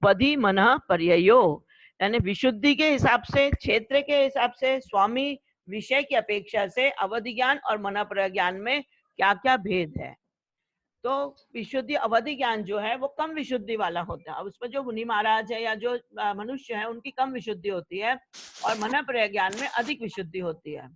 पदी मनः पर्ययो, यानी विशुद्धि के हिसाब से, क्षेत्र के हिसाब से, स्वामी विषय की अपेक्षा से अवधि ज्ञान और मनः ज्ञान में क्या क्या भेद है। तो विशुद्धि अवधि ज्ञान जो है वो कम विशुद्धि वाला होता है। अब उसमें जो मुनि महाराज है या जो मनुष्य है उनकी कम विशुद्धि होती है और मनः ज्ञान में अधिक विशुद्धि होती है।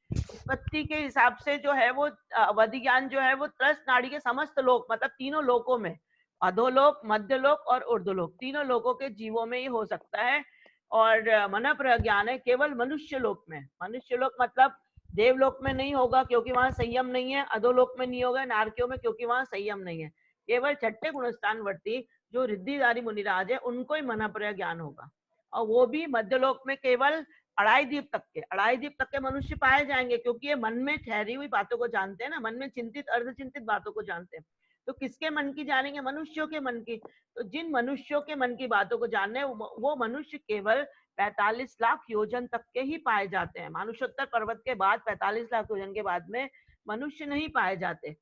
उत्पत्ति के हिसाब से जो है वो अवधि ज्ञान जो है वो त्रस्त नाड़ी के समस्त लोक, मतलब तीनों लोकों में, अधोलोक, मध्यलोक और ऊर्ध्वलोक, तीनों लोकों के जीवों में ये हो सकता है। और मनः ज्ञान है केवल मनुष्य लोक में। मनुष्य लोक मतलब देवलोक में नहीं होगा क्योंकि वहां संयम नहीं है, अधोलोक में नहीं होगा, नारकियों में क्योंकि वहां संयम नहीं है। केवल छठे गुणस्थान वर्ती जो रिद्धिधारी मुनिराज है उनको ही मनः ज्ञान होगा। और वो भी मध्यलोक में केवल अढ़ाई द्वीप तक के मनुष्य पाए जाएंगे, क्योंकि ये मन में ठहरी हुई बातों को जानते हैं ना, मन में चिंतित अर्धचिंतित बातों को जानते हैं। तो किसके मन की जानेंगे? मनुष्यों के मन की। तो जिन मनुष्यों के मन की बातों को जानने, वो मनुष्य केवल 45 लाख योजन तक के ही पाए जाते हैं। मानुषोत्तर पर्वत के बाद 45 लाख योजन के बाद में मनुष्य नहीं पाए जाते।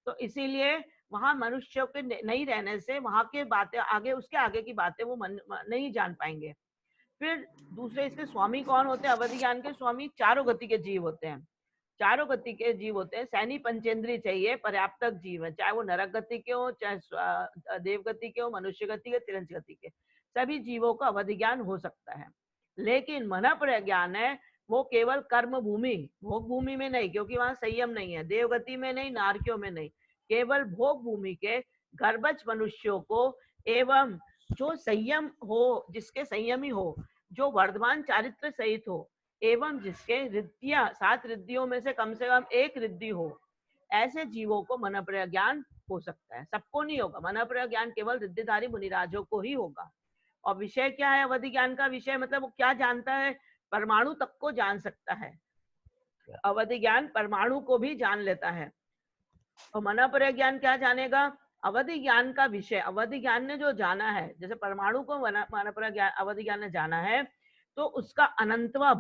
तो इसीलिए वहां मनुष्यों के नहीं रहने से वहां के बातें आगे, उसके आगे की बातें वो नहीं जान पाएंगे। फिर दूसरे इसके स्वामी कौन होते हैं? अवधि ज्ञान के स्वामी चारों गति के जीव होते हैं। चारों गति के जीव होते हैं। सैनी पंचेंद्रिय चाहिए पर्याप्त जीव है, चाहे वो नरक गति के हो, चाहे देव गति के हो, मनुष्य गति के, तिरंज गति के, सभी जीवों का अवधि ज्ञान हो सकता है। लेकिन मनः ज्ञान है वो केवल कर्म भूमि, भोग भूमि में नहीं, क्योंकि वहां संयम नहीं है, देवगति में नहीं, नारकियों में नहीं, केवल भोग भूमि के गर्भज मनुष्यों को एवं जो संयम हो, जिसके संयमी हो, जो वर्धमान चारित्र सहित हो, एवं जिसके रिद्धियां 7 रिद्धियों में से कम 1 रिद्धि हो, ऐसे जीवों को मनः ज्ञान हो सकता है। सबको नहीं होगा। मनः ज्ञान केवल रिद्धिधारी मुनिराजों को ही होगा। और विषय क्या है अवधि ज्ञान का? विषय मतलब वो क्या जानता है? परमाणु तक को जान सकता है। अवधि ज्ञान परमाणु को भी जान लेता है। और मनः ज्ञान क्या जानेगा? अवधि ज्ञान का विषय, अवधि ज्ञान ने जो जाना है, जैसे परमाणु को मनः ज्ञान अवधि ज्ञान ने जाना है, तो उसका अनंतवा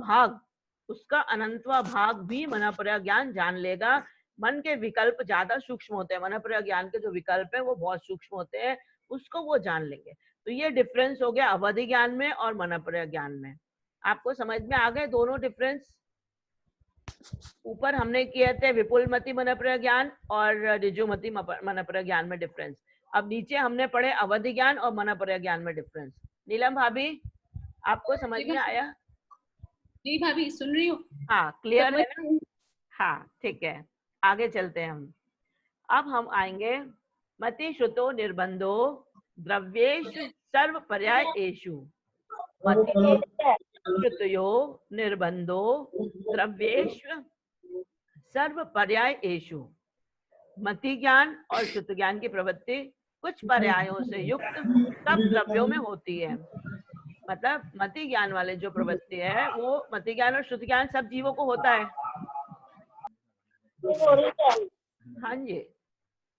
भाग भी मनः ज्ञान जान लेगा। मन के विकल्प ज्यादा सूक्ष्म होते हैं, मनः ज्ञान के जो विकल्प है वो बहुत सूक्ष्म होते हैं, उसको वो जान लेंगे। तो ये डिफरेंस हो गया अवधि ज्ञान में और मनः ज्ञान में। आपको समझ में आ गए दोनों डिफरेंस? ऊपर हमने किए थे विपुलमति मनः ज्ञान और ऋजुमति मनः ज्ञान में डिफरेंस। अब नीचे हमने पढ़े अवधि ज्ञान और मनः ज्ञान में डिफरेंस। नीलम भाभी आपको समझ में आया? जी भाभी सुन रही हूँ। हाँ, क्लियर है ना? हाँ ठीक है, आगे चलते हैं हम। अब हम आएंगे मति श्रुतो निर्बंधो द्रव्येषु सर्व पर्यायेषु। मति श्रुतयो निर्बंधो द्रव्येषु सर्व पर्यायेषु। मति ज्ञान और श्रुत ज्ञान की प्रवृत्ति कुछ पर्यायों से युक्त सब द्रव्यों में होती है। मतलब मति ज्ञान वाले जो प्रवृत्ति है वो मति ज्ञान और श्रुत ज्ञान सब जीवों को होता है। हाँ जी,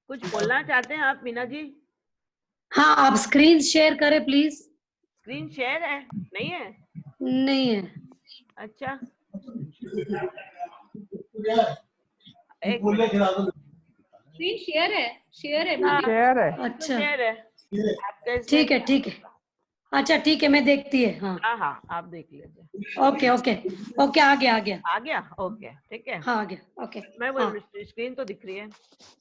कुछ बोलना चाहते हैं आप मीना जी? हाँ, आप स्क्रीन शेयर करें प्लीज। स्क्रीन शेयर है? नहीं है? नहीं है। अच्छा, स्क्रीन शेयर है, शेयर है। हाँ, शेयर है। अच्छा शेयर है। ठीक है, ठीक है। अच्छा ठीक है, मैं देखती है। हाँ हाँ हाँ, आप देख लीजिए। ओके ओके ओके, आ गया आ गया आ गया? ओके ठीक है। हाँ आ गया। ओके मैं वो हाँ स्क्रीन तो दिख रही है।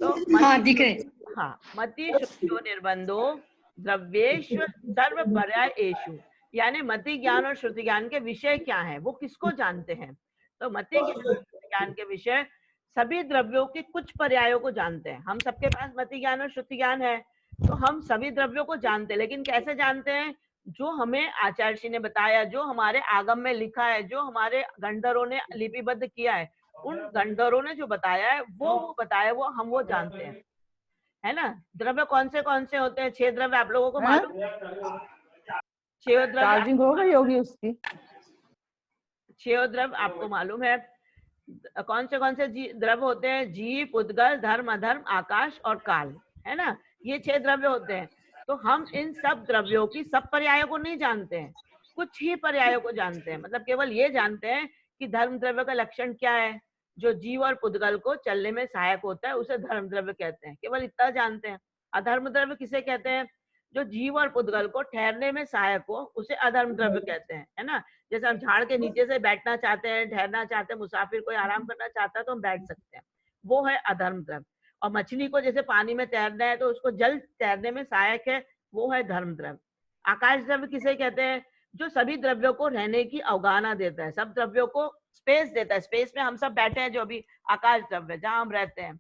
तो हाँ दिख रहे। हाँ, मति श्रुतो निर्बंधो द्रव्येषु सर्व पर्यायेषु, यानी मति ज्ञान और श्रुति ज्ञान के विषय क्या है, वो किसको जानते हैं? तो मति ज्ञान के विषय सभी द्रव्यों के कुछ पर्यायों को जानते हैं। हम सबके पास मति ज्ञान और श्रुति ज्ञान है, तो हम सभी द्रव्यों को जानते हैं। लेकिन कैसे जानते हैं? जो हमें आचार्य जी ने बताया, जो हमारे आगम में लिखा है, जो हमारे गंधर्वों ने लिपिबद्ध किया है, उन गंधर्वों ने जो बताया है वो बताया, वो हम वो जानते हैं, है ना? द्रव्य कौन से होते हैं? 6 द्रव्य आप लोगों को मालूम? 6 द्रव्य चार्जिंग हो गई होगी उसकी। 6 द्रव्य आपको मालूम है? कौन से द्रव्य होते हैं? जीव, उद्गल, धर्म, अधर्म, आकाश और काल, है ना? ये 6 द्रव्य होते हैं। तो हम इन सब द्रव्यों की सब पर्यायों को नहीं जानते हैं, कुछ ही पर्यायों को जानते हैं। मतलब केवल ये जानते हैं कि धर्म द्रव्य का लक्षण क्या है, जो जीव और पुद्गल को चलने में सहायक होता है, उसे धर्म द्रव्य कहते हैं, केवल इतना जानते हैं। अधर्म द्रव्य किसे कहते हैं? जो जीव और पुद्गल को ठहरने में सहायक हो उसे अधर्म द्रव्य कहते हैं, है ना। जैसे हम झाड़ के नीचे से बैठना चाहते हैं, ठहरना चाहते हैं, मुसाफिर कोई आराम करना चाहता है तो हम बैठ सकते हैं, वो है अधर्म द्रव्य। और मछली को जैसे पानी में तैरना है तो उसको जल तैरने में सहायक है, वो है धर्म द्रव्य। आकाश द्रव्य किसे कहते हैं? जो सभी द्रव्यों को रहने की अवगाहना देता है, सब द्रव्यों को स्पेस देता है। स्पेस में हम सब बैठे हैं जो अभी आकाश द्रव्य जहां हम रहते हैं।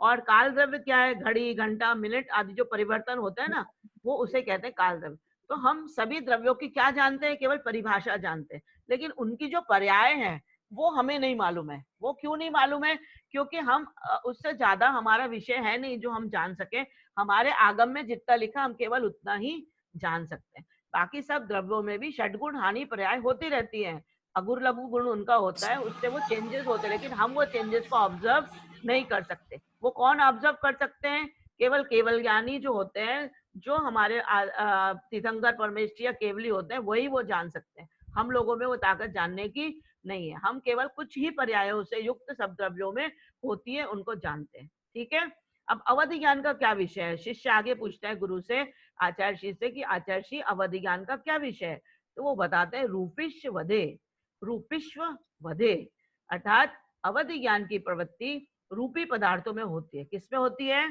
और काल द्रव्य क्या है? घड़ी, घंटा, मिनट आदि जो परिवर्तन होता है ना, वो उसे कहते हैं काल द्रव्य। तो हम सभी द्रव्यों की क्या जानते हैं? केवल परिभाषा जानते हैं, लेकिन उनकी जो पर्याय हैं वो हमें नहीं मालूम है। वो क्यों नहीं मालूम है? क्योंकि हम उससे ज्यादा हमारा विषय है नहीं जो हम जान सके। हमारे आगम में जितना लिखा हम केवल उतना ही जान सकते हैं। बाकी सब द्रव्यों में भी षटगुण हानि पर्याय होती रहती है, अगुर लघु गुण उनका होता है, उससे वो चेंजेस होते हैं, लेकिन हम वो चेंजेस को ऑब्जर्व नहीं कर सकते। वो कौन ऑब्जर्व कर सकते हैं? केवल केवल ज्ञानी जो होते हैं, जो हमारे तीर्थंकर परमेष्ठी या केवली होते हैं, वही वो जान सकते हैं। हम लोगों में वो ताकत जानने की नहीं है। हम केवल कुछ ही पर्यायों से युक्त सब द्रव्यों में होती है, उनको जानते हैं। ठीक है। अब अवधि ज्ञान का क्या विषय है? शिष्य आगे पूछता है गुरु से, आचार्य श्री से, कि आचार्य श्री अवधि ज्ञान का क्या विषय है? तो वो बताते हैं रूपिष्व वधे, रूपिष्व वधे, अर्थात अवधि ज्ञान की प्रवृत्ति रूपी पदार्थों में होती है। किसमें होती है?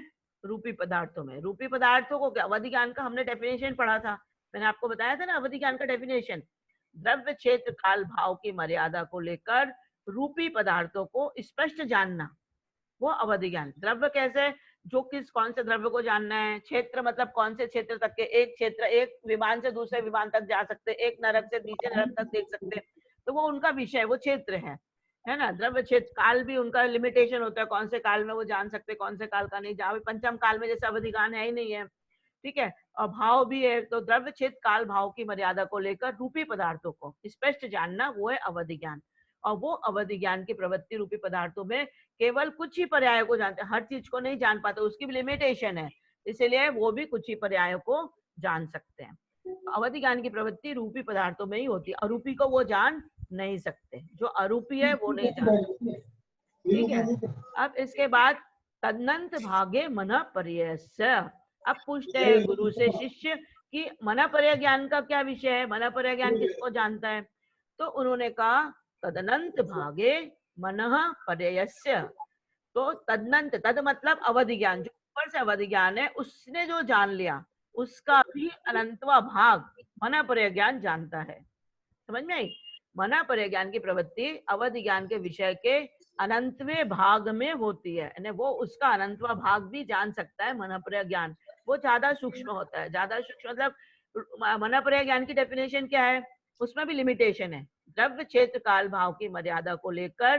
रूपी पदार्थों में। रूपी पदार्थों को क्या? अवधि ज्ञान का हमने डेफिनेशन पढ़ा था, मैंने आपको बताया था ना अवधि ज्ञान का डेफिनेशन। द्रव्य क्षेत्र काल भाव की मर्यादा को लेकर रूपी पदार्थों को स्पष्ट जानना, वो अवधि ज्ञान। द्रव्य कैसे? जो किस कौन से द्रव्य को जानना है। क्षेत्र मतलब कौन से क्षेत्र तक के, एक क्षेत्र एक विमान से दूसरे विमान तक जा सकते, एक नरक से नीचे नरक तक देख सकते, तो वो उनका विषय, वो क्षेत्र है ना। द्रव्य क्षेत्र। काल भी उनका लिमिटेशन होता है, कौन से काल में वो जान सकते, कौन से काल का नहीं। जहाँ पंचम काल में जैसे अवधि ज्ञान है ही नहीं है। ठीक है। और भाव भी है, तो द्रव्य क्षेत्र काल भाव की मर्यादा को लेकर रूपी पदार्थों को स्पष्ट जानना, वो है अवधि ज्ञान। और वो अवधि ज्ञान की प्रवृत्ति रूपी पदार्थों में केवल कुछ ही पर्यायों को जानते हैं, हर चीज को नहीं जान पाते, उसकी भी लिमिटेशन है, इसलिए वो भी कुछ ही पर्यायों को जान सकते हैं। अवधि ज्ञान की प्रवृत्ति रूपी पदार्थों में ही होती है, अरूपी को वो जान नहीं सकते, जो अरूपी है वो नहीं जान सकते। ठीक है। अब इसके बाद तदनंत भागे मन पर्यस्य। अब पूछते हैं गुरु से शिष्य कि मन पर्य ज्ञान का क्या विषय है, मन पर्य ज्ञान किसको जानता है? तो उन्होंने कहा तदनंत भागे मनः पर्यस्य। तो तदनंत, तद मतलब अवधि ज्ञान, जो ऊपर से अवधि ज्ञान है उसने जो जान लिया, उसका भी अनंतवा भाग मन पर्य ज्ञान जानता है। समझ में आई? मन पर्य ज्ञान की प्रवृत्ति अवधि ज्ञान के विषय के अनंतवें भाग में होती है, यानी वो उसका अनंतवा भाग भी जान सकता है। मन पर्य ज्ञान वो ज्यादा सूक्ष्म होता है, ज्यादा सूक्ष्म मतलब मन पर्य ज्ञान की डेफिनेशन क्या है? उसमें भी लिमिटेशन है। द्रव्य क्षेत्र काल भाव की मर्यादा को लेकर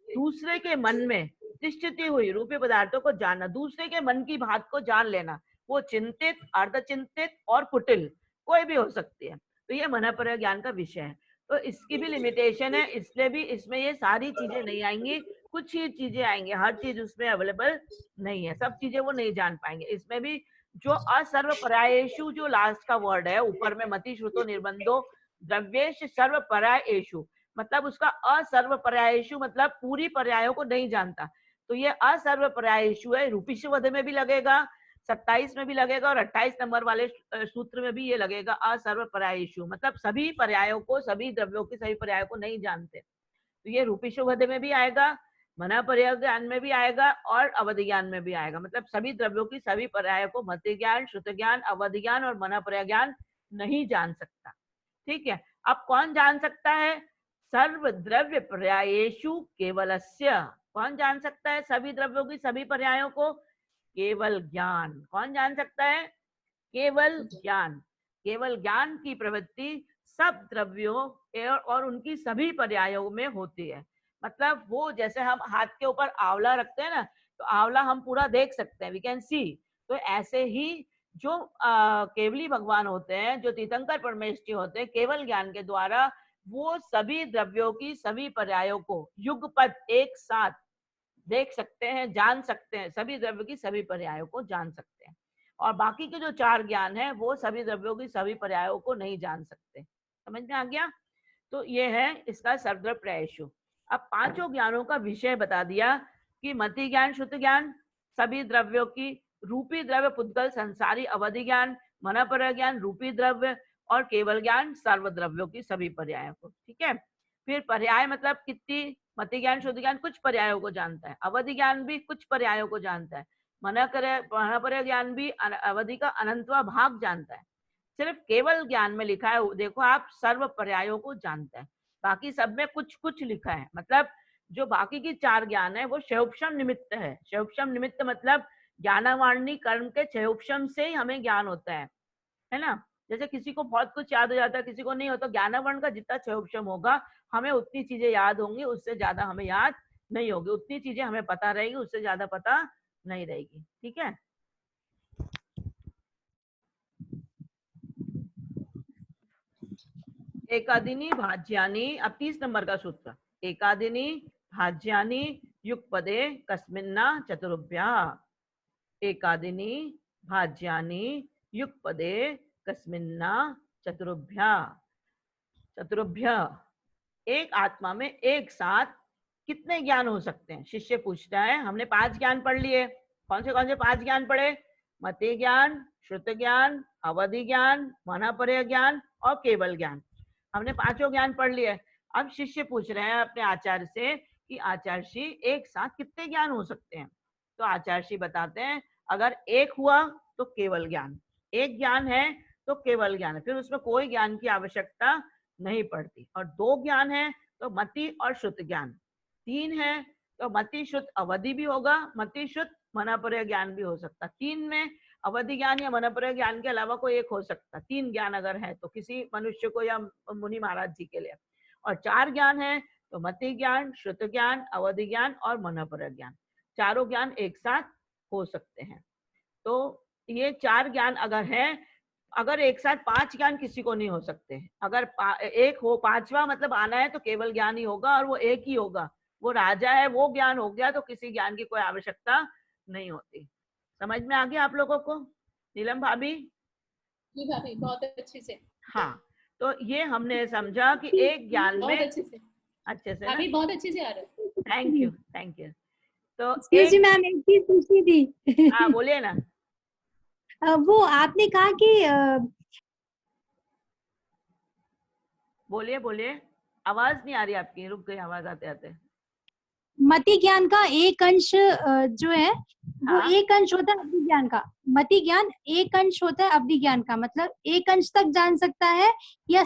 दूसरे के मन में तिष्ठती हुई रूपी पदार्थों को जानना, दूसरे के मन की बात को जान लेना, वो चिंतित, अर्धचिंतित और कुटिल कोई भी हो सकती है। तो ये मन पर्य ज्ञान का विषय है। तो इसकी भी लिमिटेशन है, इसलिए भी इसमें ये सारी चीजें नहीं आएंगी, कुछ ही चीजें आएंगी, हर चीज उसमें अवेलेबल नहीं है, सब चीजें वो नहीं जान पाएंगे। इसमें भी जो असर्वपरायेषु, जो लास्ट का वर्ड है ऊपर में, मति श्रुतो निर्बंधो द्रव्येश सर्वपरायेषु, मतलब उसका असर्वपरायेषु मतलब पूरी पर्यायों को नहीं जानता। तो ये असर्वपरायेषु है, रूपिष्व वध में भी लगेगा, 27 में भी लगेगा, और 28 नंबर वाले सूत्र में भी ये लगेगा असर्वपरायेषु, मतलब सभी पर्यायों को, सभी द्रव्यों की सभी पर्यायों को नहीं जानते। तो ये रूपिष्व वध में भी आएगा, मन पर्याय ज्ञान में भी आएगा, और अवधि ज्ञान में भी आएगा। मतलब सभी द्रव्यों की सभी पर्यायों को मति ज्ञान, श्रुत ज्ञान, अवधि ज्ञान और मन पर्याय ज्ञान नहीं जान सकता। ठीक है। अब कौन जान सकता है? सर्व द्रव्य पर्यायेषु केवलस्य। कौन जान सकता है सभी द्रव्यों की सभी पर्यायों को? केवल ज्ञान। कौन जान सकता है? केवल ज्ञान। केवल ज्ञान की प्रवृत्ति सब द्रव्यों और उनकी सभी पर्यायों में होती है। मतलब वो जैसे हम हाथ के ऊपर आंवला रखते हैं ना, तो आंवला हम पूरा देख सकते हैं, वी कैन सी। तो ऐसे ही जो केवली भगवान होते हैं, जो तीर्थंकर परमेष्ठी होते हैं, केवल ज्ञान के द्वारा वो सभी द्रव्यों की सभी पर्यायों को युगपत एक साथ देख सकते हैं, जान सकते हैं, सभी द्रव्य की सभी पर्यायों को जान सकते हैं। और बाकी के जो 4 ज्ञान है वो सभी द्रव्यों की सभी पर्यायों को नहीं जान सकते। समझ में आ गया? तो ये है इसका सर्वद्रव्य पर्यायेषु। अब 5 ज्ञानों का विषय बता दिया कि मति ज्ञान, श्रुत ज्ञान, सभी द्रव्यों की, रूपी द्रव्य पुद्गल संसारी अवधि ज्ञान, मन पर ज्ञान रूपी द्रव्य और केवल ज्ञान सर्व द्रव्यों की सभी पर्यायों को। ठीक है, फिर पर्याय मतलब कितनी, मति ज्ञान शुद्ध ज्ञान कुछ पर्यायों को जानता है, अवधि ज्ञान भी कुछ पर्यायों को जानता है, मन पर ज्ञान भी अवधि का अनंतवा भाग जानता है। सिर्फ केवल ज्ञान में लिखा है, देखो आप, सर्व पर्यायों को जानता है, बाकी सब में कुछ कुछ लिखा है। मतलब जो बाकी की 4 ज्ञान है वो क्षयोपशम निमित्त है। क्षयोपशम निमित्त मतलब ज्ञानावाणी कर्म के क्षयोपशम से ही हमें ज्ञान होता है ना। जैसे किसी को बहुत कुछ याद हो जाता है, किसी को नहीं होता। ज्ञानावरण का जितना क्षयोपशम होगा हमें उतनी चीजें याद होंगी, उससे ज्यादा हमें याद नहीं होगी। उतनी चीजें हमें पता रहेगी, उससे ज्यादा पता नहीं रहेगी। ठीक है, एकादिनी भाज्यानि, अब 30 नंबर का सूत्र, एकादिनी भाज्यानि युगपदे कस्मिन्ना चतुर्भ्या, एकादिनी भाज्यानि युगपदे कस्मिन्ना चतुर्भ्या, चतुर्भ्य, एक आत्मा में एक साथ कितने ज्ञान हो सकते हैं? शिष्य पूछता है। हमने 5 ज्ञान पढ़ लिए। कौन से 5 ज्ञान पढ़े? मति ज्ञान, श्रुत ज्ञान, अवधि ज्ञान, मनःपर्य ज्ञान और केवल ज्ञान। हमने 5 ज्ञान पढ़ लिए। अब शिष्य पूछ रहे हैं अपने आचार्य से कि आचार्य जी एक साथ कितने ज्ञान हो सकते हैं? तो आचार्य जी बताते हैं अगर एक हुआ तो केवल ज्ञान, एक ज्ञान है तो केवल ज्ञान है, फिर उसमें कोई ज्ञान की आवश्यकता नहीं पड़ती। और 2 ज्ञान है तो मति और श्रुत ज्ञान, 3 है तो मति श्रुत अवधि भी होगा, मति श्रुत मनःपर्य ज्ञान भी हो सकता। 3 में अवधि ज्ञान या मनःपर्य ज्ञान के अलावा कोई एक हो सकता, 3 ज्ञान अगर है तो किसी मनुष्य को या मुनि महाराज जी के लिए। और 4 ज्ञान है तो मति ज्ञान, श्रुत ज्ञान, अवधि ज्ञान और मनःपर्य ज्ञान, चारों ज्ञान एक साथ हो सकते हैं। तो ये 4 ज्ञान अगर है, अगर एक साथ 5 ज्ञान किसी को नहीं हो सकते। अगर एक हो, 5वां मतलब आना है तो केवल ज्ञान ही होगा और वो एक ही होगा। वो राजा है, वो ज्ञान हो गया तो किसी ज्ञान की कोई आवश्यकता नहीं होती। समझ में आ गया आप लोगों को? नीलम भाभी? जी भाभी, बहुत अच्छे से। हाँ, तो ये हमने समझा कि एक ज्ञान बहुत में अच्छे से अच्छे से ना। भाभी, बहुत अच्छे से आ रहा है। Thank you, thank you. तो एक्सक्यूज मी एक, मैम, एक चीज पूछनी थी। हाँ बोलिए ना। वो आपने कहा कि बोलिए बोलिए, आवाज नहीं आ रही आपकी, रुक गई आवाज आते आते। मति ज्ञान का एक अंश जो है वो हाँ। एक अंश होता है अवधि ज्ञान का। मति ज्ञान एक अंश होता है अवधि ज्ञान का, मतलब एक अंश तक जान सकता है या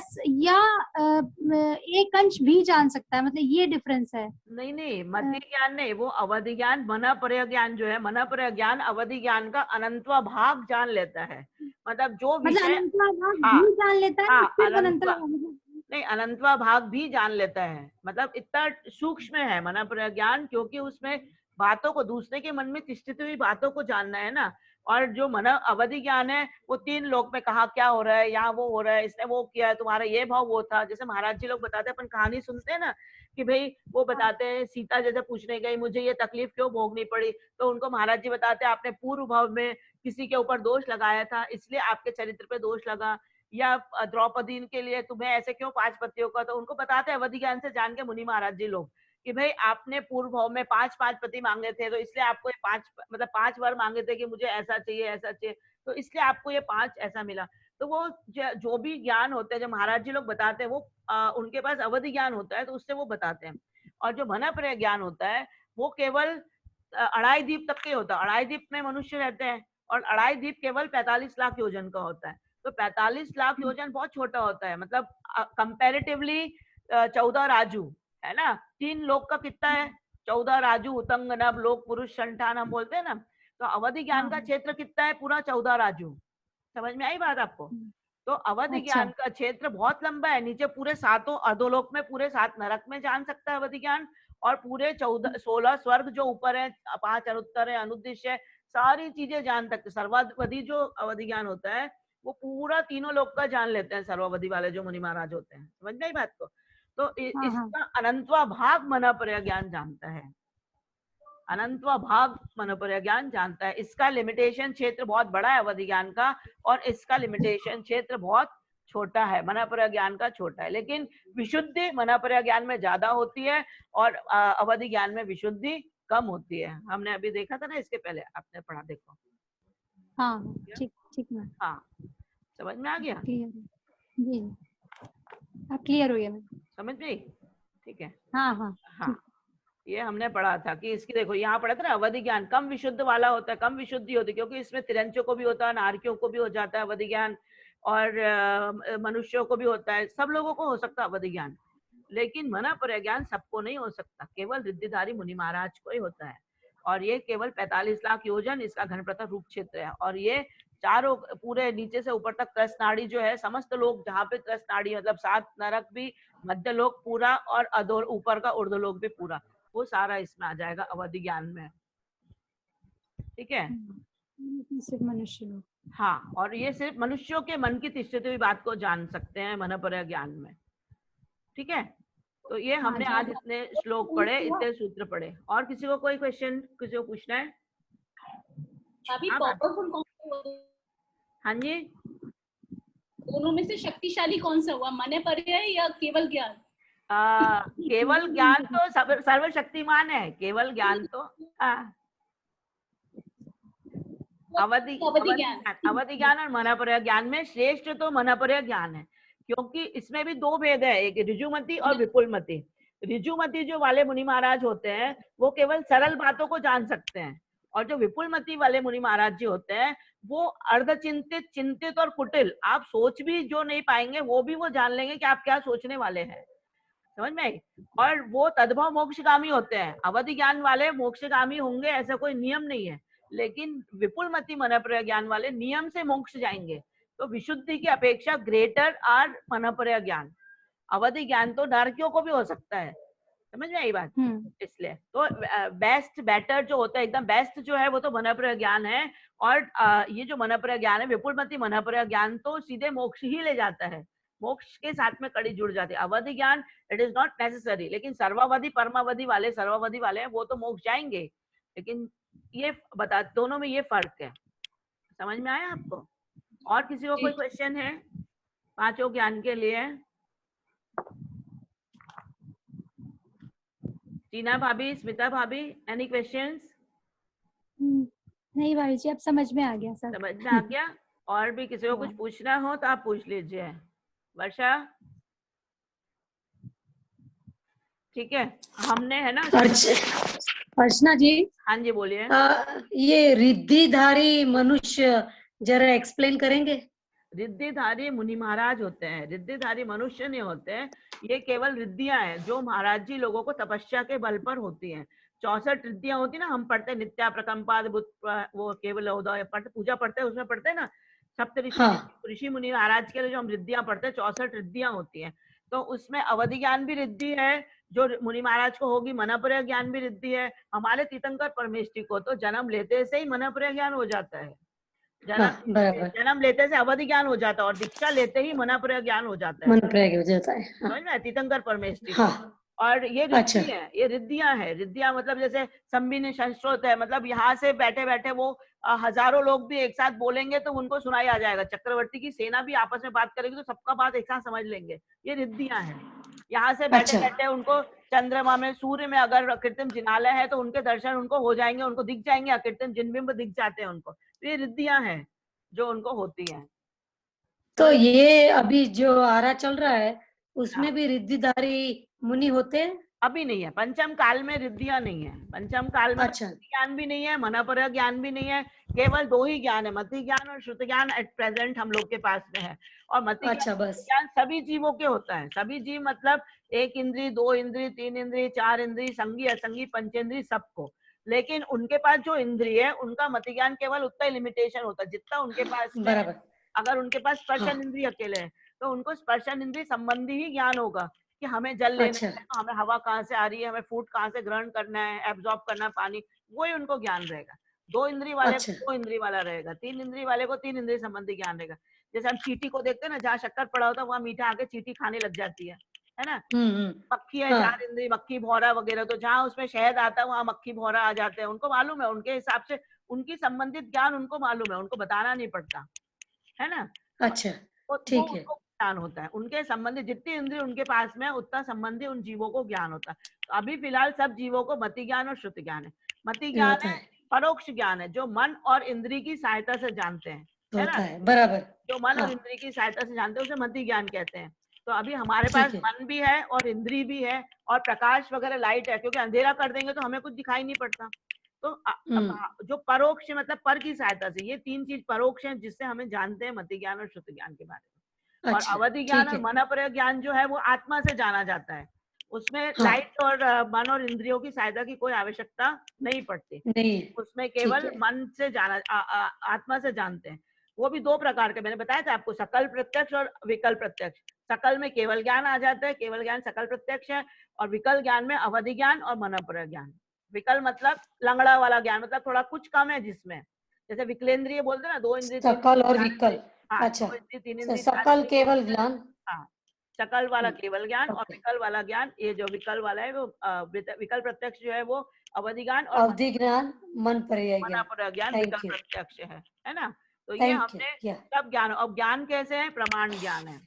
एक अंश भी जान सकता है, मतलब ये डिफरेंस है। नहीं नहीं, मति ज्ञान नहीं, वो अवधि ज्ञान। मनःपर्य ज्ञान जो है, मनःपर्य ज्ञान अवधि ज्ञान का अनंतवा भाग जान लेता है। मतलब जो मतलब विषय, अनंतवा भाग हाँ भी जान लेता है, हाँ, सिर्फ अनंतवा अनंतवा नहीं, अनंतवा भाग भी जान लेता है। मतलब इतना सूक्ष्म है मनःपर्य ज्ञान, क्योंकि उसमें बातों को, दूसरे के मन में तिष्ठित हुई बातों को जानना है ना। और जो मन अवधि ज्ञान है वो 3 लोक में कहा क्या हो रहा है, यहाँ वो हो रहा है, इसने वो किया है, तुम्हारा ये भाव वो था। जैसे महाराज जी लोग बताते हैं, अपन कहानी सुनते हैं ना कि भाई वो बताते हैं सीता जैसे पूछने गई मुझे ये तकलीफ क्यों भोगनी पड़ी, तो उनको महाराज जी बताते हैं आपने पूर्व भाव में किसी के ऊपर दोष लगाया था इसलिए आपके चरित्र पे दोष लगा, या द्रौपदी के लिए तुम्हें ऐसे क्यों 5 पतियों का। तो उनको बताते हैं अवधि ज्ञान से जान के मुनि महाराज जी लोग कि भाई आपने पूर्व भाव में 5 पति मांगे थे, तो इसलिए आपको ये 5 मतलब 5 वर मांगे थे कि मुझे ऐसा चाहिए ऐसा चाहिए, तो इसलिए आपको ये 5 ऐसा मिला। तो वो जो भी ज्ञान होते हैं जो महाराज जी लोग बताते हैं वो उनके पास अवधि ज्ञान होता है तो उससे वो बताते हैं। और जो मनःपर्य ज्ञान होता है वो केवल अढ़ाई द्वीप तक के होता है। अढ़ाई द्वीप में मनुष्य रहते हैं और अढ़ाई द्वीप केवल 45 लाख योजन का होता है। तो 45 लाख योजन बहुत छोटा होता है, मतलब कंपैरेटिवली 14 राजू है ना। 3 लोक का कितना है? 14 राजू, उतंग, नभ, लोक, पुरुष, संठान हम बोलते हैं ना। तो अवधि ज्ञान का क्षेत्र कितना है? पूरा 14 राजू। समझ में आई बात आपको? तो अवधि अच्छा। ज्ञान का क्षेत्र बहुत लंबा है। नीचे पूरे 7 अधोलोक में, पूरे 7 नरक में जान सकता है अवधि ज्ञान, और पूरे 16 स्वर्ग जो ऊपर है, 5 अनुत्तर है, अनुद्देश्य है, सारी चीजें जान सकते। सर्वावधि जो अवधि ज्ञान होता है वो पूरा तीनों लोक का जान लेते हैं सर्वावधि वाले जो मुनि महाराज होते हैं। समझ में आई बात को? तो हाँ हाँ। इसका अनंतवा भाग मनःपर्य ज्ञान जानता है, अनंतवा भाग मनःपर्य ज्ञान जानता है। इसका लिमिटेशन क्षेत्र बहुत बड़ा है अवधि ज्ञान का, और इसका लिमिटेशन क्षेत्र बहुत छोटा है, मनःपर्य ज्ञान का छोटा है। लेकिन विशुद्धि मनःपर्य ज्ञान में ज्यादा होती है और अवधि ज्ञान में विशुद्धि कम होती है। हमने अभी देखा था ना, इसके पहले आपने पढ़ा, देखो। हाँ ठीक ठीक मैम। हाँ, समझ में आ गया? क्लियर जी, आप क्लियर हो गया मैम। समझ गई? ठीक है। हाँ हाँ हाँ, ये हमने पढ़ा था कि इसकी देखो यहाँ पढ़ा था ना, अवधि ज्ञान कम विशुद्ध वाला होता है, कम विशुद्धि होती है, क्योंकि इसमें तिरंचों को भी होता है, नारकियों को भी हो जाता है अवधि ज्ञान, और मनुष्यों को भी होता है, सब लोगों को हो सकता है अवधि ज्ञान। लेकिन मना पर ज्ञान सबको नहीं हो सकता, केवल रिद्धिधारी मुनि महाराज को ही होता है। और ये केवल 45 लाख योजन इसका घनप्रथा रूप क्षेत्र है। और ये चारों पूरे नीचे से ऊपर तक त्रस्त नाड़ी जो है, समस्त लोग जहाँ पे त्रस्त नाड़ी मतलब 7 नरक भी, मध्य लोक पूरा, और अधोर ऊपर का ऊर्ध्वलोक भी पूरा, वो सारा इसमें आ जाएगा अवधि ज्ञान में। ठीक है। सिर्फ मनुष्य लोग। हाँ, और ये सिर्फ मनुष्यों के मन की तिष्ठित हुई बात को जान सकते हैं मनपर ज्ञान में। ठीक है, तो ये हमने आज इतने श्लोक पढ़े, इतने सूत्र पढ़े। और किसी को कोई क्वेश्चन, किसी को पूछना है? अभी हाँ, पावरफुल कौन सा हुआ? हाँ जी, दोनों में से शक्तिशाली कौन सा हुआ, मन पर्याय या केवल ज्ञान? केवल ज्ञान तो सर्वशक्तिमान है, केवल ज्ञान तो अवधि ज्ञान और मनापर्य ज्ञान में श्रेष्ठ तो मनापर्य ज्ञान है, क्योंकि इसमें भी दो भेद है, एक ऋजुमति और विपुलमति। ऋजुमति जो वाले मुनि महाराज होते हैं वो केवल सरल बातों को जान सकते हैं, और जो विपुलमति वाले मुनि महाराज जी होते हैं वो अर्धचिंतित, चिंतित और कुटिल, आप सोच भी जो नहीं पाएंगे वो भी वो जान लेंगे कि आप क्या सोचने वाले हैं। समझ में आई? और वो तद्भव मोक्षगामी होते हैं। अवधि ज्ञान वाले मोक्षगामी होंगे ऐसा कोई नियम नहीं है, लेकिन विपुलमति मनप्रय ज्ञान वाले नियम से मोक्ष जाएंगे। तो विशुद्धि की अपेक्षा ग्रेटर आर मनप्रय ज्ञान। अवधि ज्ञान तो नारकियों को भी हो सकता है, समझ में आई बात? इसलिए तो बेस्ट बेटर जो होता है, एकदम बेस्ट जो है वो तो मनप्रय ज्ञान है। और ये जो मनप्रय ज्ञान है, विपुलमति मनप्रय ज्ञान तो सीधे मोक्ष ही ले जाता है, मोक्ष के साथ में कड़ी जुड़ जाती है। अवधि ज्ञान इट इज नॉट नेसेसरी, लेकिन सर्वावधि परमावधि वाले, सर्वावधि वाले हैं वो तो मोक्ष जाएंगे। लेकिन ये बता, दोनों में ये फर्क है। समझ में आया आपको? और किसी को कोई क्वेश्चन है पांचों ज्ञान के लिए? टीना भाभी, स्मिता भाभी, एनी क्वेश्चंस? नहीं भाभी जी, अब समझ में आ गया सब। समझ में आ गया? और भी किसी को कुछ पूछना हो तो आप पूछ लीजिए। वर्षा? ठीक है, हमने है ना। अर्चना जी। हाँ जी, बोलिए। ये रिद्धिधारी मनुष्य जरा एक्सप्लेन करेंगे? रिद्धिधारी मुनि महाराज होते हैं, रिद्धिधारी मनुष्य नहीं होते हैं। ये केवल रिद्धियां हैं जो महाराज जी लोगों को तपस्या के बल पर होती हैं। 64 रिद्धियां होती ना, हम पढ़ते हैं नित्या प्रकंपाद वो केवल पूजा पढ़ते हैं, उसमें पढ़ते हैं ना सप्त ऋषि मुनि महाराज के लिए जो हम रिद्धियां पढ़ते हैं, 64 रिद्धियां होती हैं। तो उसमें अवधि ज्ञान भी रिद्धि है जो मुनि महाराज को होगी, मनप्रय ज्ञान भी रिद्धि है। हमारे तीर्थंकर परमेष्ठी को तो जन्म लेते से ही मनप्रय ज्ञान हो जाता है, जन्म लेते से अवधि ज्ञान हो जाता है, और दीक्षा लेते ही मनप्रय ज्ञान हो जाता है, मनप्रय हो जाता है। समझ में? तीर्थंकर परमेष्ठी और ये रिद्धि है, ये रिद्धियां है। रिद्धियां मतलब जैसे संबिनी संस्रोत है, मतलब यहाँ से बैठे बैठे वो हजारों लोग भी एक साथ बोलेंगे तो उनको सुनाई आ जाएगा। चक्रवर्ती की सेना भी आपस में बात करेगी तो सबका बात एक साथ समझ लेंगे, ये रिद्धियां हैं। यहाँ से बैठे बैठे उनको चंद्रमा में, सूर्य में अगर कृत्रिम जिनालय है तो उनके दर्शन उनको हो जाएंगे, उनको दिख जाएंगे, कृत्रिम जिनबिंब दिख जाते हैं उनको। तो ये रिद्धियां हैं जो उनको होती हैं। तो ये अभी जो आरा चल रहा है उसमें भी रिद्धिधारी मुनि होते हैं? अभी नहीं है, पंचम काल में रिद्धियां नहीं है। पंचम काल में ज्ञान भी नहीं है, मनपर ज्ञान भी नहीं है, केवल दो ही ज्ञान है, मति ज्ञान और श्रुत ज्ञान एट प्रेजेंट हम लोग के पास में है। और मति ज्ञान सभी जीवों के होता है। सभी जीव मतलब 1 इंद्री, 2 इंद्री, 3 इंद्री, 4 इंद्री, संगी असंगी पंचेंद्री सबको। लेकिन उनके पास जो इंद्रिय है उनका मति ज्ञान केवल उतना ही लिमिटेशन होता है जितना उनके पास में। अगर उनके पास स्पर्शन इंद्री अकेले है तो उनको स्पर्शन इंद्री संबंधी ही ज्ञान होगा कि हमें जल लेना है, तो हमें हवा कहाँ से आ रही है, हमें फूड कहाँ से ग्रहण करना है, एब्जॉर्ब करना है पानी, वही उनको ज्ञान रहेगा। 2 इंद्री वाले को 2 इंद्री वाला रहेगा, 3 इंद्री वाले को 3 इंद्री संबंधी ज्ञान रहेगा। जैसे हम चींटी को देखते हैं ना, जहाँ शक्कर पड़ा होता है वहाँ मीठा आके चींटी खाने लग जाती है ना। मक्खी है 4 इंद्री, मक्खी भौरा वगैरह, तो जहाँ उसमें शहद आता है वहाँ मक्खी भौरा आ जाते हैं। उनको मालूम है, उनके हिसाब से उनकी संबंधित ज्ञान उनको मालूम है, उनको बताना नहीं पड़ता है ना। अच्छा, ठीक है। ज्ञान होता है उनके संबंधी, जितनी इंद्रिय उनके पास में उतना संबंधी उन जीवों को ज्ञान होता है। तो अभी फिलहाल सब जीवों को मति ज्ञान और श्रुति ज्ञान है। मति ज्ञान है परोक्ष ज्ञान है जो मन और इंद्रिय की सहायता से जानते हैं, होता है, बराबर। जो मन और हाँ। इंद्रिय की सहायता से जानते हैं उसे मति ज्ञान कहते हैं। तो अभी हमारे ठीक पास है। मन भी है और इंद्रिय भी है और प्रकाश वगैरह लाइट है, क्योंकि अंधेरा कर देंगे तो हमें कुछ दिखाई नहीं पड़ता। तो जो परोक्ष मतलब पर की सहायता से, ये 3 चीज परोक्ष है जिससे हमें जानते हैं मति ज्ञान और शुद्ध ज्ञान के बारे में। और अच्छा, अवधि ज्ञान ठीक और है। मनोपरक ज्ञान जो है वो आत्मा से जाना जाता है। उसमें हाँ। लाइट और मन और इंद्रियों की सहायता की कोई आवश्यकता नहीं पड़ती। नहीं, उसमें ठीक केवल है। मन से जाना आत्मा से जानते हैं। वो भी 2 प्रकार के मैंने बताया था आपको, सकल प्रत्यक्ष और विकल प्रत्यक्ष। सकल में केवल ज्ञान आ जाता है, केवल ज्ञान सकल प्रत्यक्ष है। और विकल ज्ञान में अवधि ज्ञान और मनोपरक ज्ञान। विकल मतलब लंगड़ा वाला ज्ञान, मतलब थोड़ा कुछ कम है जिसमें, जैसे विकलेंद्रिय बोलते हैं ना, 2 इंद्रिय 3 सकल और इंद्रिय, विकल। हाँ, अच्छा, 2 इंद्रिय 3 इंद्रिय 4 सकल इंद्रिय, केवल ज्ञान। हाँ, सकल वाला केवल ज्ञान और ओके। विकल वाला ज्ञान। ये जो विकल वाला है वो विकल प्रत्यक्ष जो है वो अवधि ज्ञान और अवधि ज्ञान, मन पर्याय ज्ञान। मनोपरक ज्ञान थैंक विकल यू, प्रत्यक्ष है ना। तो ये थैंक यू। हमने सब ज्ञान। अब ज्ञान कैसे है? प्रमाण ज्ञान है।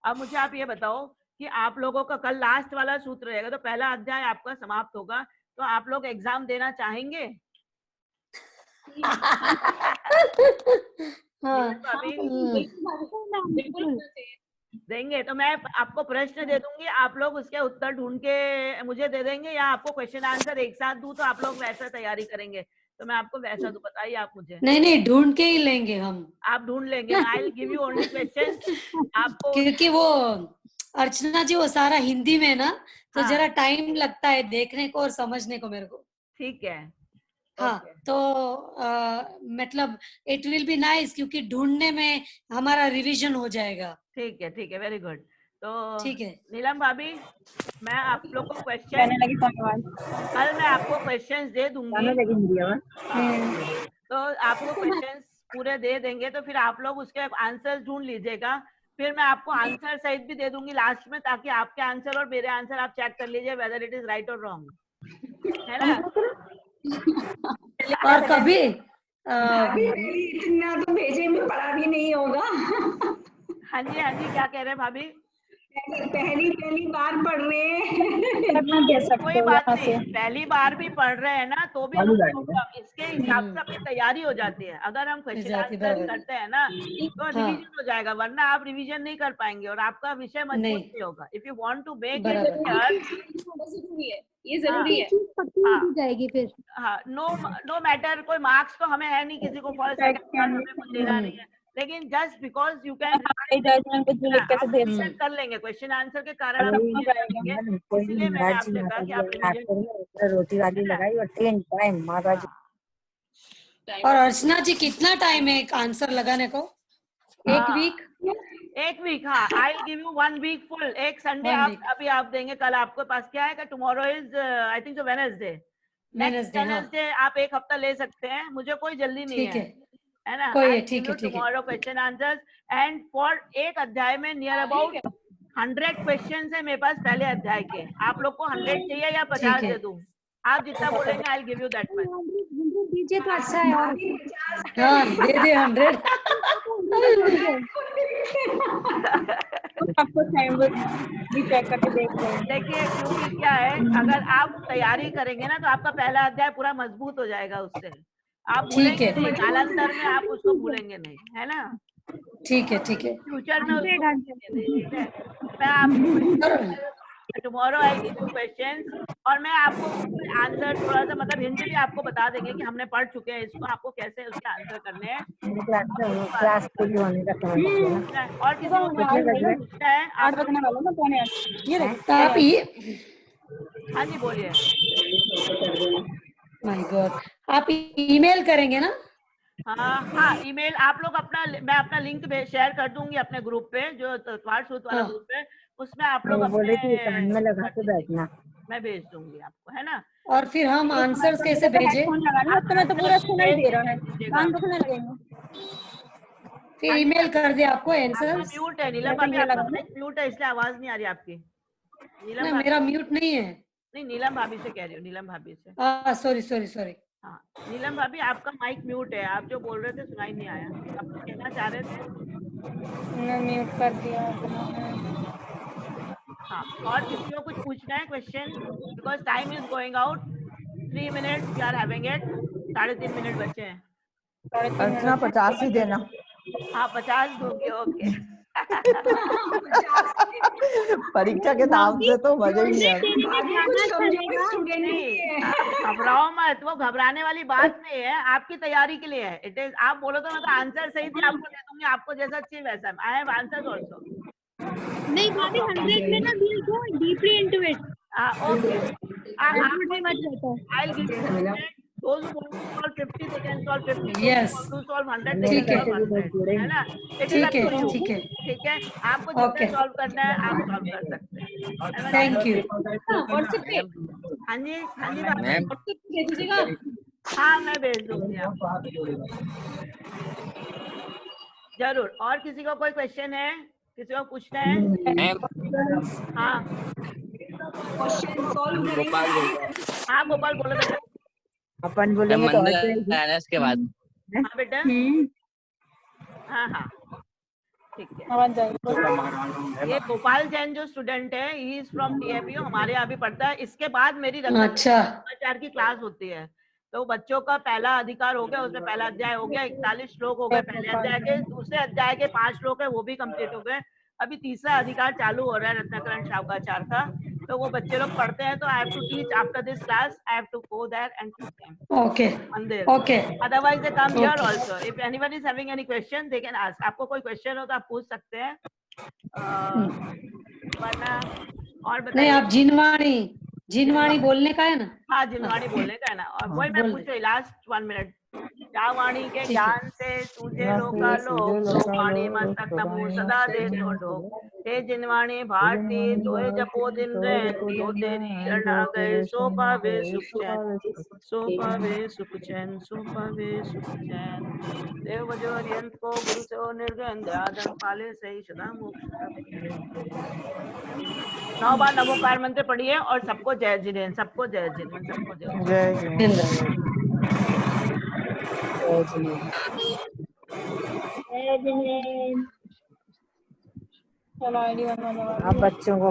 अब मुझे आप ये बताओ कि आप लोगों का कल लास्ट वाला सूत्र रहेगा, तो पहला अध्याय आपका समाप्त होगा, तो आप लोग एग्जाम देना चाहेंगे? हाँ। अभी बिल्कुल देंगे। तो मैं आपको प्रश्न दे दूंगी, आप लोग उसके उत्तर ढूंढ के मुझे दे देंगे, या आपको क्वेश्चन आंसर एक साथ दूं तो आप लोग वैसा तैयारी करेंगे? तो मैं आपको वैसा दूं, बताइए आप मुझे। नहीं नहीं, ढूंढ के ही लेंगे हम। आप ढूंढ लेंगे, आई will give you only question आपको। क्योंकि वो अर्चना जी वो सारा हिंदी में ना, तो हाँ, जरा टाइम लगता है देखने को और समझने को मेरे को। ठीक है। हाँ, ओके, तो मतलब इट विल बी नाइस, क्योंकि ढूंढने में हमारा रिवीजन हो जाएगा। ठीक है, वेरी गुड। तो ठीक है। नीलम भाभी, मैं आप लोग को क्वेश्चन जाने लगी धन्यवाद। कल मैं आपको क्वेश्चंस दे दूंगी। जाने लगी हिंदी आवाज। हाँ, तो आपको क्वेश्चंस पूरे दे देंगे, तो फिर आप लोग उसके आंसर ढूंढ लीजिएगा। फिर मैं आपको आंसर सहित भी दे दूंगी लास्ट में, ताकि आपके आंसर और मेरे आंसर आप चेक कर लीजिए वेदर इट इज राइट और रॉन्ग, है ना। और कभी इतना तो भेजे में पढ़ा भी नहीं होगा। हाँ जी, क्या कह रहे हैं भाभी? पहली बार पढ़ रहे हैं। कोई बात नहीं, पहली बार भी पढ़ रहे हैं ना तो भी इसके हिसाब से अपनी तैयारी हो जाती है। अगर हम क्वेश्चन आंसर करते हैं ना तो रिवीजन हो जाएगा, वरना आप रिवीजन नहीं कर पाएंगे और आपका विषय मजबूत नहीं होगा। If you want to make it clear, ये जरूरी है। जाएगी फिर। हाँ, नो मैटर, कोई मार्क्स तो हमें है नहीं, किसी को फर्स्ट सेकंड थर्ड हमें कुछ देना नहीं है, लेकिन जस्ट बिकॉज यू कैन कर लेंगे क्वेश्चन आंसर के कारण आप रिवीजन करेंगे। इसलिए मैंने आपसे कहा कि आप रिवीजन। रोटी वाली लगाई और 10 टाइम माता जी। और अर्चना जी कितना टाइम है एक आंसर लगाने को? एक वीक? एक वीक, हाँ, I will give you 1 week full. एक संडे आप अभी आप देंगे, कल आपके पास क्या है? Tomorrow is I think so Wednesday. Next Wednesday आप एक हफ्ता ले सकते हैं, मुझे कोई जल्दी नहीं है ना। I give you tomorrow question answers, and for एक अध्याय में नियर अबाउट 100 क्वेश्चन है मेरे पास पहले अध्याय के। आप लोग को 100 चाहिए या 50 दे दूं? आप जितना बोलेंगे आई will give you that much. 100 दीजिए तो अच्छा है। और हाँ, दे दे 100। आपको टाइम भी चेक करके देख लेंगे। देखिए, क्योंकि क्या है, अगर आप तैयारी करेंगे ना तो आपका पहला अध्याय पूरा मजबूत हो जाएगा उससे। आप भूलेंगे नहीं, कालांतर में आप उसको भूलेंगे नहीं, है ना। ठीक है फ्यूचर में उसको भूलेंगे नहीं, मैं आपको tomorrow I give you questions, और मैं आपको आंसर थोड़ा सा मतलब हिंट भी आपको बता देंगे कि हमने पढ़ चुके हैं इसको, आपको कैसे उसके आंसर करने हैं। क्लास पूरी होने का समय है। और किसी को पूछना है आप? बजने वाला ना, पौने 8। ये तो आप ये, हाँ जी बोलिए। माय गॉड, आप ईमेल करेंगे ना? हाँ, ईमेल आप लोग अपना, मैं अपना लिंक शेयर कर दूंगी अपने ग्रुप पे, जो व्हाट्सएप वाला ग्रुप है, उसमें आप लोग बोले कि कान में लगा के बैठना, मैं भेज दूंगी आपको, है ना। और फिर हम आंसर्स कैसे भेजें? तुम्हें तो पूरा सुनाई दे रहा है, कान दुखने लगेंगे। फिर ईमेल कर दे आपको आंसर्स। म्यूट है नीलम भाभी, आपका म्यूट है, इसलिए आवाज नहीं आ रही आपकी। नहीं, मेरा म्यूट नहीं है। नहीं, नीलम भाभी से कह रही हूँ, नीलम भाभी से। सॉरी। हाँ, नीलम भाभी आपका माइक म्यूट है, आप जो बोल रहे थे सुनाई नहीं आया। आप कुछ कहना चाह रहे थे? मैं म्यूट कर दिया। हाँ, और किसी को कुछ पूछना है question? Because time is going out, 3 minutes we are having it, 3.5 minute बचे हैं। अर्चना 50 ही देना। हाँ 50 दूंगी, ओके। परीक्षा के नाम से तो मजा ही नहीं आता। आगे कुछ कमजोर स्टूडेंट भी है। घबराओ मत, वो घबराने वाली बात नहीं है, आपकी तैयारी के लिए है। इट इज, आप बोलो तो मैं तो आंसर सही थी आपको दे दूंगी, आपको जैसा चाहिए वैसा। I have answers also. नहीं भाभी 100 में ना we'll go deeply into it. Okay, That would be much better. I'll give you 100. Those who want to solve 50 they can solve 50. Those Yes. who want to solve 100 they ठीक can है। solve 100, है ना? It is ठीक up to है, you. ठीक है। ठीक है, आपको जितना Okay. सॉल्व करना है आप सॉल्व कर सकते हैं। Thank you. व्हाट्सएप पे हाँ जी भाभी, व्हाट्सएप पे भेज दीजिएगा। हाँ मैं भेज दूंगी आपको जरूर। और किसी को कोई क्वेश्चन है, किसी को पूछना है? हाँ क्वेश्चन सॉल्व करेंगे। हाँ गोपाल बोलो बेटा। अपन बोलेंगे तो इसके बाद। हाँ बेटा, हाँ हाँ ठीक है। ये गोपाल जैन जो स्टूडेंट है, ही इज फ्रॉम TAPU, हमारे यहाँ भी पढ़ता है। इसके बाद मेरी अच्छा। रत्नाचार्य की क्लास होती है, तो बच्चों का पहला अधिकार हो गया, उसमें पहला अध्याय हो गया, 41 श्लोक हो गए पहले अध्याय के। दूसरे अध्याय के 5 श्लोक है वो भी कंप्लीट हो गए। अभी तीसरा अधिकार चालू हो रहा है रत्नाकरण शावकाचार्य का, तो वो बच्चे लोग पढ़ते हैं। तो I have to teach after this class, I have to go there and teach them. Okay मंदिर। Okay Otherwise they come here Okay. also. If anyone is having any question, they can ask. आपको कोई question हो तो आप पूछ सकते हैं। वरना और नहीं, बताइए। आप जिनवाणी बोलने का है ना? हाँ जिनवाणी बोलने का है ना। और वही मैं पूछ रही, लास्ट 1 मिनट। क्या वाणी के ज्ञान से तुझे लोका लोक, तो वाणी मस्तक नमो सदा दे तो ढोक। हे जिनवाणी भारती तोय जपो दिन रैन, तो तेरी शरण आ गए सो पावे सुख चैन, सो पावे सुख चैन, सो पावे सुख चैन। देव बजो नियंत को गुरु से निर्गन, दयादन पाले सही सदा मोक्ष। 9 बार नमोकार मंत्र पढ़िए और सबको जय जिनेन्द्र, सबको जय जिनेन्द्र, सबको जय जय जिनेन्द्र। आप बच्चों का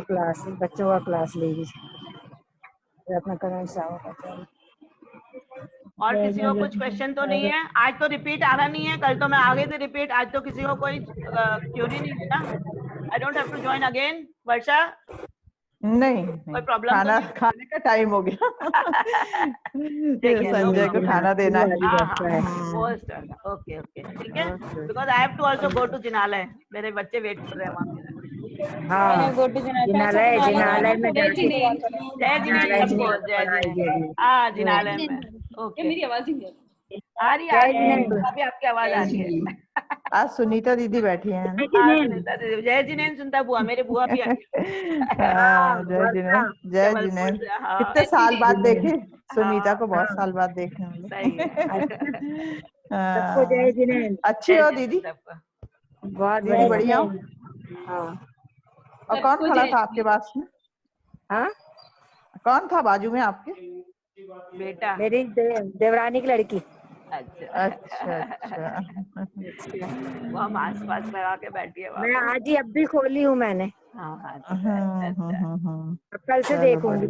क्लास लीजिए अपना करण शावकाचार्य। और किसी को कुछ क्वेश्चन तो नहीं है? आज तो रिपीट आ रहा नहीं है, कल तो मैं आगे से रिपीट। आज तो किसी को कोई क्यूरी नहीं है ना? I don't have to join again. Varsha नहीं, कोई प्रॉब्लम तो नहीं? खाने का टाइम हो गया। संजय को खाना देना है। ओके ओके ठीक है, because I have to also go to जिनालय। मेरे बच्चे वेट कर रहे हैं वहाँ पे। हाँ जिनालय में जय जिनेन्द्र सबको, जय जिनेन्द्र। हाँ जिनालय में। ओके मेरी आवाज ही नहीं आ रही है, अभी आपकी आवाज आ रही है। आज सुनीता दीदी बैठी है ना? जय जिनेन्द्र सुनता बुआ, मेरे बुआ भी आई। जय जिनेन्द्र, जय जिनेन्द्र। कितने साल बाद देखे सुनीता को, बहुत साल बाद देखने मिले। जय जिनेन्द्र। अच्छी हो दीदी? बहुत बढ़िया। और कौन खड़ा था आपके पास में? हाँ, कौन था बाजू में आपके? बेटा मेरी देवरानी की लड़की। अच्छा अच्छा। वो मास्क वास्क लगा के बैठी है। मैं आज ही अब भी खोली हूँ मैंने। हाँ हम्म। कल से देखूंगी।